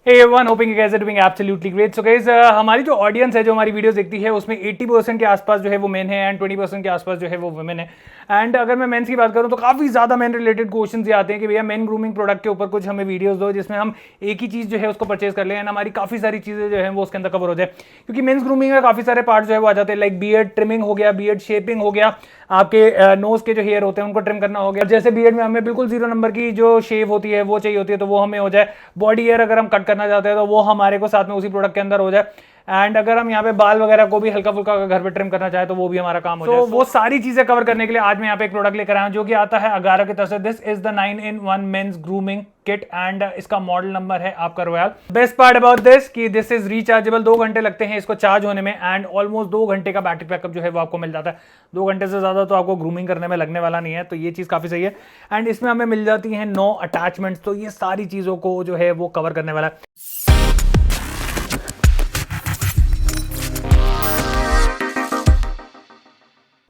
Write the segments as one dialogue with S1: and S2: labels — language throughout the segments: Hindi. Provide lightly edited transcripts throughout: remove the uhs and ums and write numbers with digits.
S1: Hey everyone, hoping you guys are doing absolutely great. So guys, हमारी जो ऑडियंस है जो हमारी वीडियोस देखती है उसमें 80% के आसपास जो है वो मेन है एंड 20% के आसपास जो है वो वुमेन है. एंड अगर मैं मेंस की बात करूं तो काफ़ी ज़्यादा मेन रिलेटेड क्वेश्चंस ये आते हैं कि भैया मेन ग्रूमिंग प्रोडक्ट के ऊपर कुछ हमें वीडियोस दो जिसमें हम एक ही चीज़ जो है उसको परचेज कर लें एंड हमारी काफ़ी सारी चीज़ें जो है वो उसके अंदर कवर हो जाए. क्योंकि मेन्स ग्रूमिंग में काफ़ी सारे पार्ट जो है वो आ जाते हैं, लाइक बियर्ड ट्रिमिंग हो गया, बियर्ड शेपिंग हो गया, आपके नोज के जो हेयर होते हैं उनको ट्रिम करना हो गया. जैसे बियर्ड में हमें बिल्कुल 0 नंबर की जो शेव होती है वो चाहिए होती है तो वो हमें हो जाए. बॉडी हेयर अगर हम कट करना चाहते हैं तो वो हमारे को साथ में उसी प्रोडक्ट के अंदर हो जाए. एंड अगर हम यहाँ पे बाल वगैरह को भी हल्का फुल्का घर पे ट्रिम करना चाहे तो वो भी हमारा काम हो जाए. तो वो सारी चीजें कवर करने के लिए आज मैं यहाँ पे एक प्रोडक्ट लेकर आया हूँ जो कि आता है अगारो की तरफ से. This is the 9-in-1 mains grooming kit and इसका मॉडल नंबर है आपका royal. Best part about this कि दिस इज रिचार्जेबल. 2 घंटे लगते हैं इसको चार्ज होने में एंड ऑलमोस्ट 2 घंटे का बैटरी बैकअप जो है वो आपको मिल जाता है. 2 घंटे से ज्यादा तो आपको ग्रूमिंग करने में लगने वाला नहीं है, तो ये चीज काफी सही है. एंड इसमें हमें मिल जाती है 9 अटैचमेंट्स, तो ये सारी चीजों को जो है वो कवर करने वाला है.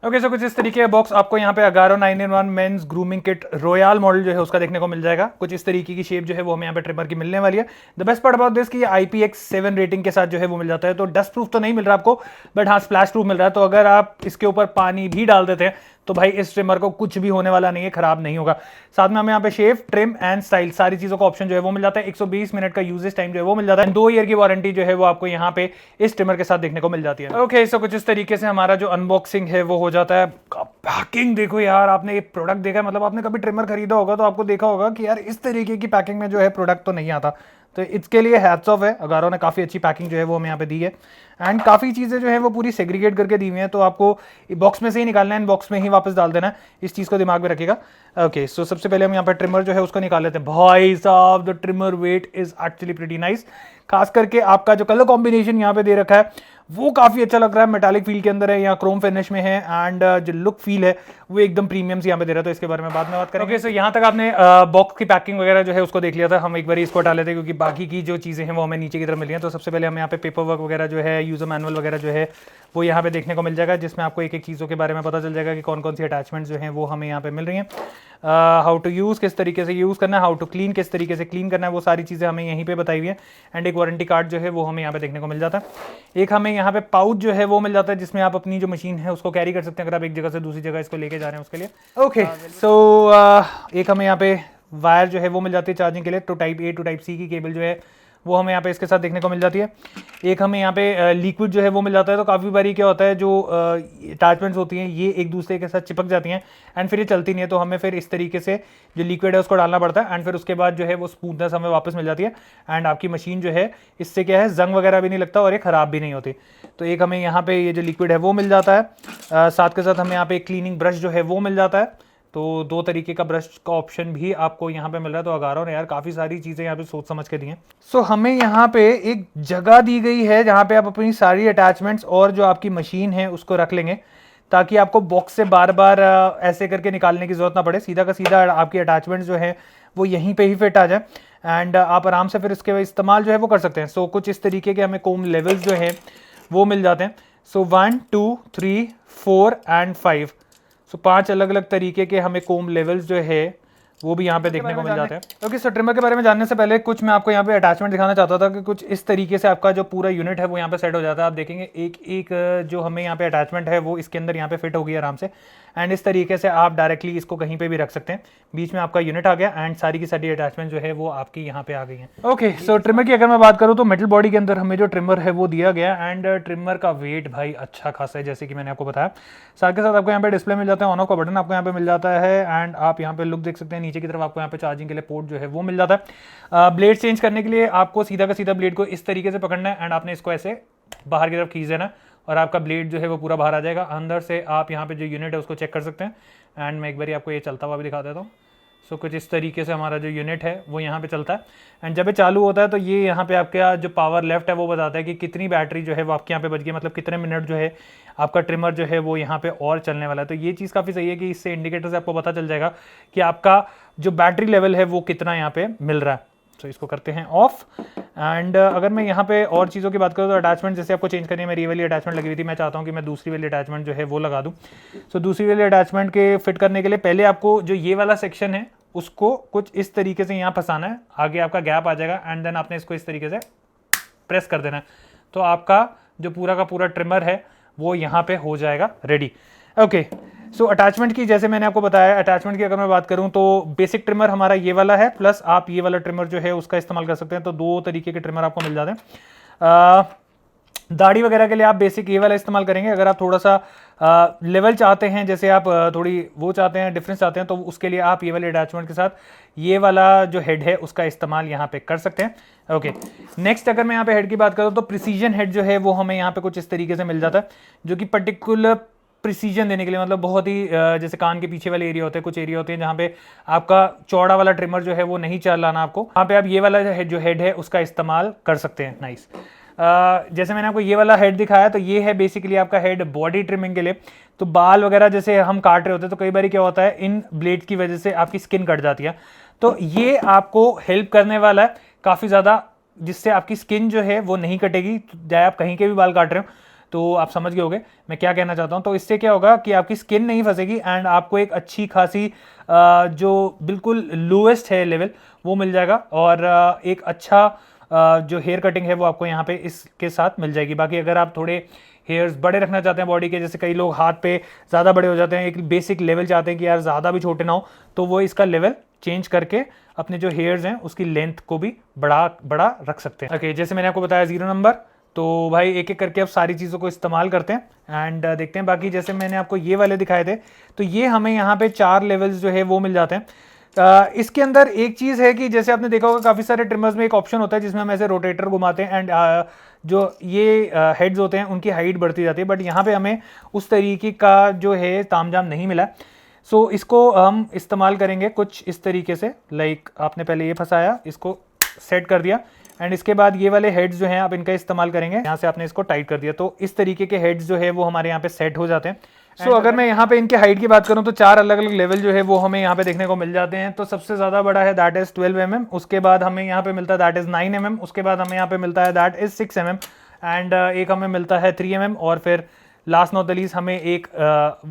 S1: ओके, सो कुछ इस तरीके का बॉक्स आपको यहाँ पे Agaro 9-in-1 mains grooming kit royal model जो है उसका देखने को मिल जाएगा. कुछ इस तरीके की शेप जो है वो हमें यहाँ पे ट्रिमर की मिलने वाली है. The best part about this कि ये IPX7 रेटिंग के साथ जो है वो मिल जाता है. तो डस्ट प्रूफ तो नहीं मिल रहा आपको, बट हाँ स्प्लैश प्रूफ मिल रहा है. तो अगर आप इसके ऊपर पानी भी डाल देते हैं तो भाई इस ट्रिमर को कुछ भी होने वाला नहीं है, खराब नहीं होगा. साथ में हमें यहाँ पे शेव, ट्रिम एंड स्टाइल सारी चीजों का ऑप्शन जो है वो मिल जाता है. 120 मिनट का यूजेज टाइम जो है वो मिल जाता है. 2 ईयर की वारंटी जो है वो आपको यहाँ पे इस ट्रिमर के साथ देखने को मिल जाती है. ओके, सो कुछ इस तरीके से हमारा जो अनबॉक्सिंग है वो हो जाता है. पैकिंग देखो यार, आपने ये प्रोडक्ट देखा, मतलब आपने कभी ट्रिमर खरीदा होगा तो आपको देखा होगा कि यार इस तरीके की पैकिंग में जो है प्रोडक्ट तो नहीं आता. तो इसके लिए हैट्स ऑफ है, अगारो ने काफ़ी अच्छी पैकिंग जो है वो हमें यहाँ पे दी है. एंड काफ़ी चीज़ें जो है वो पूरी सेग्रीगेट करके दी हुई हैं, तो आपको बॉक्स में से ही निकालना है, बॉक्स में ही वापस डाल देना है. इस चीज़ को दिमाग में रखिएगा. ओके, सो सबसे पहले हम यहाँ पे ट्रिमर जो है उसको निकाल लेते हैं. भाई साहब, the trimmer weight is actually pretty nice. खास करके आपका जो कलर कॉम्बिनेशन यहाँ पे दे रखा है वो काफ़ी अच्छा लग रहा है. मेटालिक फील के अंदर है, यहाँ क्रोम फिनिश में है एंड जो लुक फील है वो एकदम प्रीमियम से यहाँ पे दे रहा है. तो इसके बारे में बाद में बात करेंगे. सो यहाँ तक आपने बॉक्स की पैकिंग वगैरह जो है उसको देख लिया था. हम एक बार इसको हटा लेते हैं क्योंकि बाकी की जो चीज़ें हैं वो हमें नीचे की तरफ मिली हैं. तो सबसे पहले हमें यहाँ पे पेपर वर्क वगैरह जो है, यूजर मैनुअल वगैरह जो है वो यहाँ पे देखने को मिल जाएगा, जिसमें आपको एक एक चीज़ों के बारे में पता चल जाएगा कि कौन कौन सी अटैचमेंट्स जो हैं वो हमें यहाँ पे मिल रही हैं. हाउ टू यूज़, किस तरीके से यूज़ करना है, हाउ टू क्लीन, किस तरीके से क्लीन करना है, वो सारी चीज़ें हमें यहीं पे बताई हुई है. एंड एक वारंटी कार्ड जो है वो हमें यहाँ पे देखने को मिल जाता है. एक हमें यहाँ पे पाउच जो है वो मिल जाता है जिसमें आप अपनी जो मशीन है उसको कैरी कर सकते हैं अगर आप एक जगह से दूसरी जगह इसको लेके जा रहे हैं उसके लिए. ओके, सो एक हमें यहाँ पे वायर जो है वो मिल जाती है चार्जिंग के लिए. To type A to type C की केबल जो है वो हमें यहाँ पे इसके साथ देखने को मिल जाती है. एक हमें यहाँ पे लिक्विड जो है वो मिल जाता है. तो काफ़ी बारी क्या होता है, जो अटैचमेंट्स होती हैं ये एक दूसरे के साथ चिपक जाती हैं एंड फिर ये चलती नहीं है, तो हमें फिर इस तरीके से जो लिक्विड है उसको डालना पड़ता है एंड फिर उसके बाद जो है वो स्मूथनेस हमें वापस मिल जाती है. एंड आपकी मशीन जो है इससे क्या है, जंग वगैरह भी नहीं लगता और ये ख़राब भी नहीं होती. तो एक हमें यहाँ पे ये जो लिक्विड है वो मिल जाता है. साथ के साथ हमें यहाँ पे एक क्लीनिंग ब्रश जो है वो मिल जाता है. तो 2 तरीके का ब्रश का ऑप्शन भी आपको यहाँ पे मिल रहा है. तो अगारो ने यार काफ़ी सारी चीज़ें यहाँ पे सोच समझ के दी हैं. सो हमें यहाँ पे एक जगह दी गई है जहाँ पे आप अपनी सारी अटैचमेंट्स और जो आपकी मशीन है उसको रख लेंगे, ताकि आपको बॉक्स से बार बार ऐसे करके निकालने की ज़रूरत ना पड़े. सीधा का सीधा आपकी अटैचमेंट्स जो है वो यहीं पर ही फिट आ जाए एंड आप आराम से फिर इसके इस्तेमाल जो है वो कर सकते हैं. सो कुछ इस तरीके के हमें कोम लेवल्स जो हैं वो मिल जाते हैं. सो 1 2 3 4 एंड 5. सो 5 अलग अलग तरीके के हमें कोम लेवल्स जो है वो भी यहाँ पे देखने को मिल जाते हैं. ओके, सो ट्रिमर के बारे में जानने से पहले कुछ मैं आपको यहाँ पे अटैचमेंट दिखाना चाहता था कि कुछ इस तरीके से आपका जो पूरा यूनिट है वो यहाँ पे सेट हो जाता है. आप देखेंगे एक एक जो हमें यहाँ पे अटैचमेंट है वो इसके अंदर यहाँ पे फिट होगी आराम से. एंड इस तरीके से आप डायरेक्टली इसको कहीं पे भी रख सकते हैं. बीच में आपका यूनिट आ गया एंड सारी की सारी अटैचमेंट जो है वो आपकी यहाँ पे आ गई हैं. ओके, सो ट्रिमर की अगर मैं बात करूँ तो मेटल बॉडी के अंदर हमें जो ट्रिमर है वो दिया गया एंड ट्रिमर का वेट भाई अच्छा खासा है, जैसे कि मैंने आपको बताया. साथ के साथ आपको यहाँ पे डिस्प्ले मिल जाता है, ऑन ऑफ का बटन आपको यहाँ पे मिल जाता है एंड आप यहाँ पे लुक देख सकते हैं. नीचे की तरफ आपको यहाँ पे चार्जिंग के लिए पोर्ट जो है वो मिल जाता है. ब्लेड चेंज करने के लिए आपको सीधा का सीधा ब्लेड को इस तरीके से पकड़ना है एंड आपने इसको ऐसे बाहर की तरफ खींच देना और आपका ब्लेड जो है वो पूरा बाहर आ जाएगा. अंदर से आप यहाँ पे जो यूनिट है उसको चेक कर सकते हैं एंड मैं एक बार आपको ये चलता हुआ भी दिखा देता हूँ. सो कुछ इस तरीके से हमारा जो यूनिट है वो यहाँ पे चलता है एंड जब ये चालू होता है तो ये यहाँ पे आपका जो पावर लेफ्ट है वो बताता है कि कितनी बैटरी जो है वो आपके यहाँ पे बच गई, मतलब कितने मिनट जो है आपका ट्रिमर जो है वो यहाँ पे और चलने वाला है. तो ये चीज़ काफ़ी सही है कि इससे इंडिकेटर से आपको पता चल जाएगा कि आपका जो बैटरी लेवल है वो कितना यहाँ पे मिल रहा है. तो इसको करते हैं ऑफ एंड अगर मैं यहाँ पे और चीज़ों की बात करूँ तो अटैचमेंट जैसे आपको चेंज करनी है, मेरी ये वाली अटैचमेंट लगी हुई थी, मैं चाहता हूँ कि मैं दूसरी वाली अटैचमेंट जो है वो लगा दूँ. सो दूसरी वाली अटैचमेंट के फिट करने के लिए पहले आपको जो ये वाला सेक्शन है उसको कुछ इस तरीके से यहाँ फंसाना है, आगे आपका गैप आ जाएगा एंड देन आपने इसको इस तरीके से प्रेस कर देना है, तो आपका जो पूरा का पूरा ट्रिमर है वो यहाँ पे हो जाएगा रेडी। ओके, सो अटैचमेंट की जैसे मैंने आपको बताया, अटैचमेंट की अगर मैं बात करूं तो बेसिक ट्रिमर हमारा ये वाला है, प्लस आप ये वाला ट्रिमर जो है उसका इस्तेमाल कर सकते हैं, तो दो तरीके के ट्रिमर आपको मिल जाते हैं। दाढ़ी वगैरह के लिए आप बेसिक ये वाला इस्तेमाल करेंगे। अगर आप थोड़ा सा लेवल चाहते हैं, जैसे आप थोड़ी वो चाहते हैं, डिफरेंस चाहते हैं, तो उसके लिए आप ये वाले अटैचमेंट के साथ ये वाला जो हेड है उसका इस्तेमाल यहाँ पे कर सकते हैं। ओके, नेक्स्ट अगर मैं यहाँ पे हेड की बात करूँ तो प्रिसीजन हेड जो है वो हमें यहाँ पे कुछ इस तरीके से मिल जाता है, जो कि पर्टिकुलर प्रिसीजन देने के लिए, मतलब बहुत ही जैसे कान के पीछे वाले एरिया होते हैं, कुछ एरिया होते हैं जहाँ पे आपका चौड़ा वाला ट्रिमर जो है वो नहीं चलाना आपको, वहाँ पे आप ये वाला जो हेड है उसका इस्तेमाल कर सकते हैं। नाइस। जैसे मैंने आपको ये वाला हेड दिखाया, तो ये है बेसिकली आपका हेड बॉडी ट्रिमिंग के लिए। तो बाल वगैरह जैसे हम काट रहे होते हैं तो कई बार क्या होता है, इन ब्लेड की वजह से आपकी स्किन कट जाती है, तो ये आपको हेल्प करने वाला है काफ़ी ज़्यादा, जिससे आपकी स्किन जो है वो नहीं कटेगी। चाहे आप कहीं के भी बाल काट रहे हो, तो आप समझ गए होंगे मैं क्या कहना चाहता हूँ। तो इससे क्या होगा कि आपकी स्किन नहीं फंसेगी एंड आपको एक अच्छी खासी जो बिल्कुल लोएस्ट है लेवल वो मिल जाएगा, और एक अच्छा जो हेयर कटिंग है वो आपको यहाँ पे इसके साथ मिल जाएगी। बाकी अगर आप थोड़े हेयर्स बड़े रखना चाहते हैं बॉडी के, जैसे कई लोग हाथ पे ज़्यादा बड़े हो जाते हैं, एक बेसिक लेवल चाहते हैं कि यार ज़्यादा भी छोटे ना हो, तो वो इसका लेवल चेंज करके अपने जो हेयर्स हैं उसकी लेंथ को भी बड़ा रख सकते हैं। ओके, जैसे मैंने आपको बताया 0 नंबर, तो भाई एक एक करके अब सारी चीज़ों को इस्तेमाल करते हैं एंड देखते हैं। बाकी जैसे मैंने आपको ये वाले दिखाए थे, तो ये हमें यहाँ पे 4 लेवल्स जो है वो मिल जाते हैं। इसके अंदर एक चीज़ है कि जैसे आपने देखा होगा काफ़ी सारे ट्रिमर्स में एक ऑप्शन होता है जिसमें हम ऐसे रोटेटर घुमाते हैं एंड जो ये हेड्स होते हैं उनकी हाइट बढ़ती जाती है, बट यहाँ पे हमें उस तरीके का जो है तामझाम नहीं मिला। सो इसको हम इस्तेमाल करेंगे कुछ इस तरीके से, लाइक आपने पहले ये फंसाया, इसको सेट कर दिया एंड इसके बाद ये वाले हेड्स जो हैं आप इनका इस्तेमाल करेंगे, यहाँ से आपने इसको टाइट कर दिया, तो इस तरीके के हेड्स जो है वो हमारे यहाँ पे सेट हो जाते हैं। सो अगर मैं यहाँ पे इनके हाइट की बात करूँ तो 4 अलग अलग लेवल जो है वो हमें यहाँ पे देखने को मिल जाते हैं। तो सबसे ज़्यादा बड़ा है दैट इज़ 12 mm, उसके बाद हमें यहाँ पे मिलता है दैट इज़ 9 mm, उसके बाद हमें यहाँ पे मिलता है दैट इज़ 6 mm एंड एक हमें मिलता है 3 mm, और फिर लास्ट नॉट द लीस्ट हमें एक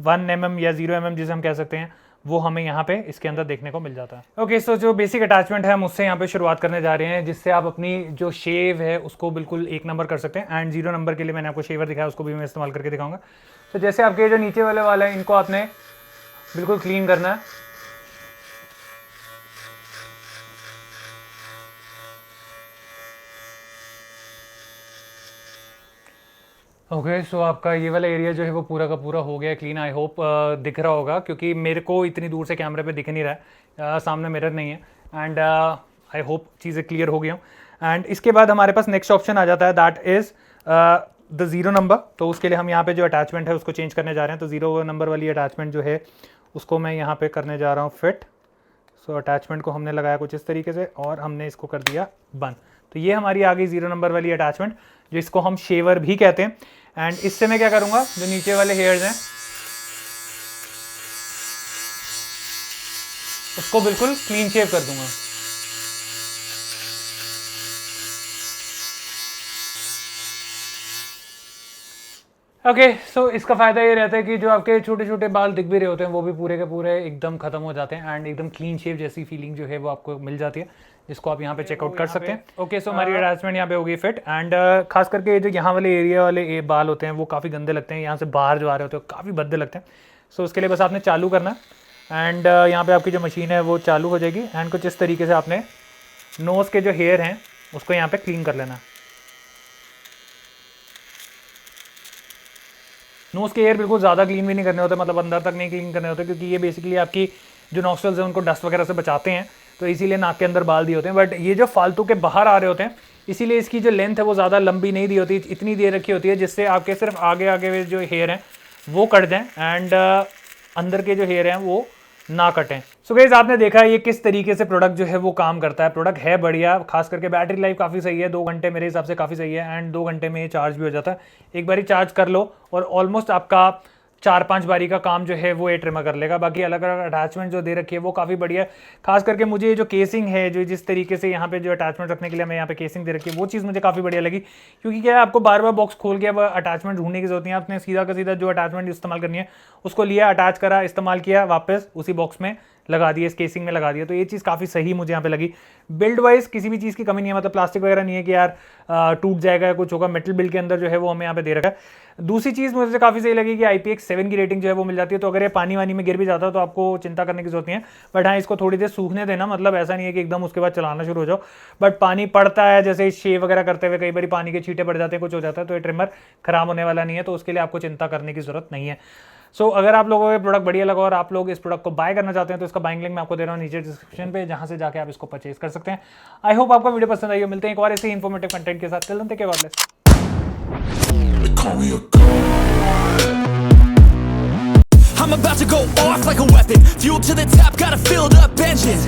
S1: 1 mm या 0 mm जिसे हम कह सकते हैं वो हमें यहाँ पे इसके अंदर देखने को मिल जाता है। ओके, सो जो बेसिक अटैचमेंट है हम उससे यहाँ पे शुरुआत करने जा रहे हैं, जिससे आप अपनी जो शेव है उसको बिल्कुल 1 नंबर कर सकते हैं। एंड 0 नंबर के लिए मैंने आपको शेवर दिखाया, उसको भी मैं इस्तेमाल करके दिखाऊंगा। तो जैसे आपके जो नीचे वाले वाल है इनको आपने बिल्कुल क्लीन करना है। ओके, सो आपका ये वाला एरिया जो है वो पूरा का पूरा हो गया क्लीन। आई होप दिख रहा होगा, क्योंकि मेरे को इतनी दूर से कैमरे पे दिख नहीं रहा है, सामने मिरर नहीं है एंड आई होप चीज़ें क्लियर हो गई हूँ। एंड इसके बाद हमारे पास नेक्स्ट ऑप्शन आ जाता है दैट इज़ द 0 नंबर। तो उसके लिए हम यहाँ पे जो अटैचमेंट है उसको चेंज करने जा रहे हैं। तो 0 नंबर वाली अटैचमेंट जो है उसको मैं यहाँ पे करने जा रहा हूँ फिट। सो अटैचमेंट को हमने लगाया कुछ इस तरीके से और हमने इसको कर दिया बंद। तो ये हमारी आ गई 0 नंबर वाली अटैचमेंट, जो इसको हम शेवर भी कहते हैं। एंड इससे मैं क्या करूँगा, जो नीचे वाले हेयर्स हैं उसको बिल्कुल क्लीन शेव कर दूंगा। ओके, सो इसका फ़ायदा ये रहता है कि जो आपके छोटे छोटे बाल दिख भी रहे होते हैं वो भी पूरे के पूरे एकदम खत्म हो जाते हैं एंड एकदम क्लीन शेव जैसी फीलिंग जो है वो आपको मिल जाती है, जिसको आप यहाँ पे चेकआउट कर सकते हैं। ओके, सो हमारी अटैचमेंट यहाँ पे हो गई फिट एंड खास करके जो यहाँ वाले एरिया वाले बाल होते हैं वो काफ़ी गंदे लगते हैं, यहाँ से बाहर जो आ रहे होते हैं काफ़ी भद्दे लगते हैं। सो उसके लिए बस आपने चालू करना है एंड यहाँ पे आपकी जो मशीन है वो चालू हो जाएगी एंड कुछ इस तरीके से आपने नोज़ के जो हेयर हैं उसको यहाँ पे क्लीन कर लेना। नोज़ के हेयर बिल्कुल ज़्यादा क्लीन भी नहीं करने होते, मतलब अंदर तक नहीं क्लीन करने होते, क्योंकि ये बेसिकली आपकी जो नॉस्ट्रल्स हैं उनको डस्ट वगैरह से बचाते हैं, तो इसीलिए नाक के अंदर बाल दिए होते हैं। बट ये जो फालतू के बाहर आ रहे होते हैं इसीलिए इसकी जो लेंथ है वो ज़्यादा लंबी नहीं दी होती, इतनी दे रखी होती है जिससे आपके सिर्फ आगे आगे जो हेयर हैं वो कट जाएँ एंड अंदर के जो हेयर हैं वो ना कटें। सो गाइस, आपने देखा ये किस तरीके से प्रोडक्ट जो है वो काम करता है। प्रोडक्ट है बढ़िया, खास करके बैटरी लाइफ काफ़ी सही है, 2 घंटे मेरे हिसाब से काफ़ी सही है एंड 2 घंटे में ये चार्ज भी हो जाता है। एक बार चार्ज कर लो और ऑलमोस्ट आपका 4-5 बारी का काम जो है वो ये ट्रिमर कर लेगा। बाकी अलग अलग अटैचमेंट जो दे रखी है वो काफ़ी बढ़िया है। खास करके मुझे जो केसिंग है, जो जिस तरीके से यहाँ पे जो अटैचमेंट रखने के लिए हमें यहाँ पे केसिंग दे रखी है, वो चीज़ मुझे काफ़ी बढ़िया लगी। क्योंकि क्या है, आपको बार बार बॉक्स खोल के अब अटैचमेंट ढूंढने की जरूरत नहीं है। आपने सीधा का सीधा जो अटैचमेंट इस्तेमाल करनी है उसको लिया, अटैच करा, इस्तेमाल किया, वापस उसी बॉक्स में लगा दिया, इस केसिंग में लगा दिया। तो ये चीज़ काफ़ी सही मुझे यहाँ पे लगी। बिल्ड वाइज किसी भी चीज़ की कमी नहीं है, मतलब प्लास्टिक वगैरह नहीं है कि यार टूट जाएगा या कुछ होगा। मेटल बिल्ड के अंदर जो है वो हमें यहाँ पे दे रखा है। दूसरी चीज़ मुझे काफ़ी सही लगी कि IPX7 की रेटिंग जो है वो मिल जाती है। तो अगर ये पानी वानी में गिर भी जाता है तो आपको चिंता करने की जरूरत नहीं है। बट हाँ, इसको थोड़ी देर सूखने देना, मतलब ऐसा नहीं है कि एकदम उसके बाद चलाना शुरू हो जाओ। बट पानी पड़ता है, जैसे शेव वगैरह करते हुए कई बार पानी के छींटे पड़ जाते हैं, कुछ हो जाता है, तो ये ट्रिमर खराब होने वाला नहीं है। तो उसके लिए आपको चिंता करने की जरूरत नहीं है। सो अगर आप लोगों को ये प्रोडक्ट बढ़िया लगा और आप लोग इस प्रोडक्ट को बाय करना चाहते हैं तो इसका बाइंग लिंक मैं आपको दे रहा हूँ नीचे डिस्क्रिप्शन पे, जहां से जाके आप इसको परचेज कर सकते हैं। आई होप आपको वीडियो पसंद आई हो। मिलते हैं एक और ऐसे इन्फॉर्मेटिव कंटेंट के साथ। Till then take care, God bless.
S2: I'm about to go off like a weapon, fuel to the top, got a filled up engine.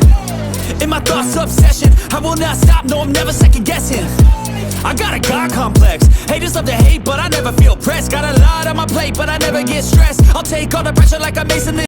S2: In my thoughts, obsession, I will not stop, no, I'm never second guessing. I got a God complex, haters love to hate, but I never feel pressed. Got a lot on my plate, but I never get stressed. I'll take all the pressure like I'm Mason.